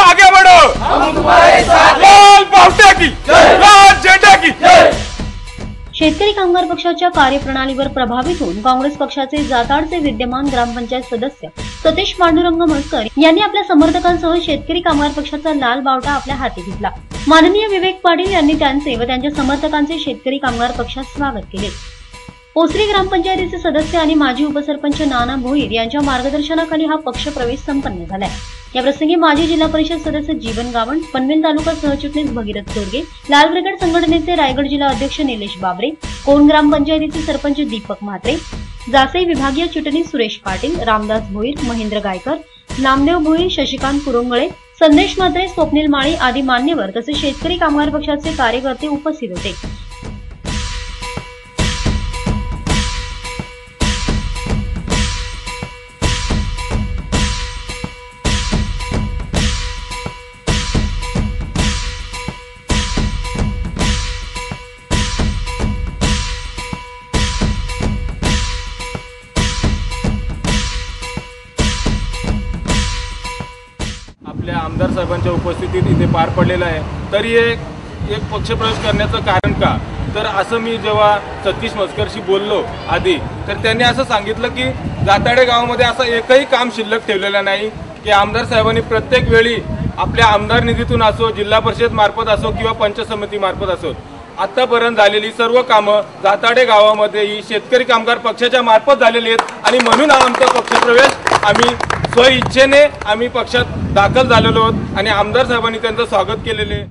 आगे बढ़ो, हम तुम्हारे साथ, लाल बावटा की लाल झंडा की। शेतकरी कामगार पक्षाच्या कार्यप्रणालीवर प्रभावित होऊन काँग्रेस पक्षाचे जाताडचे विद्यमान ग्रामपंचायत सदस्य सतीश पांडुरंग मस्कर यांनी आपल्या समर्थकांसह शेतकरी कामगार पक्षाचा लाल बावटा आपल्या हाती घेतला। माननीय विवेक पाटील यांनी त्यांचे व त्यांच्या समर्थकांचे शेतकरी कामगार पक्षात स्वागत केले। ओसरी ग्रामपंचायतीचे सदस्य आणि माजी उपसरपंच नाना भोईर यांच्या मार्गदर्शनाखाली हा पक्ष प्रवेश संपन्न झालाय। या प्रसंगी माजी जिल्हा परिषद सदस्य जीवन गावंड, पनवेल तालुका सहचिटणीस भगीरथ चोरगे, लाल ब्रिगेड संघटनेचे रायगड जिल्हा अध्यक्ष निलेश बाबरे, कोण ग्रामपंचायतीचे सरपंच दीपक म्हात्रे, जासई विभागीय चिटणीस सुरेश पाटील, रामदास भोईर, महेंद्र गायकर, नामदेव भोईर, शशिकांत कुरुंगळे, संदेश म्हात्रे, स्वप्नील माळी आदी मान्यवर तसेच शेतकरी कामगार पक्षाचे कार्यकर्ते उपस्थित होते। आपल्या आमदार साहेबांच्या उपस्थितीत इथे पार पडलेला आहे। तरी एक पक्षप्रवेश करण्याचं कारण का, तर असं मी जेव्हा सतीश मस्करशी बोललो आधी, तर त्यांनी असं सांगितलं की जाताडे गावामध्ये असं एकही काम शिल्लक ठेवलेलं नाही की आमदार साहेबांनी प्रत्येक वेळी आपल्या आमदार निधीतून असो, जिल्हा परिषद मार्फत असो किंवा पंचायत समिती मार्फत असो, आतापर्यंत झालेली सर्व कामं जाताडे गावामध्ये ही शेतकरी कामगार पक्षाच्या मार्फत झालेली आहेत। आणि म्हणून आमचा पक्षप्रवेश आम्ही स्व इच्छेने आम्ही पक्षात दाखल झालेलो आहोत आणि आमदार साहेबांनी त्यांचं स्वागत केलेले।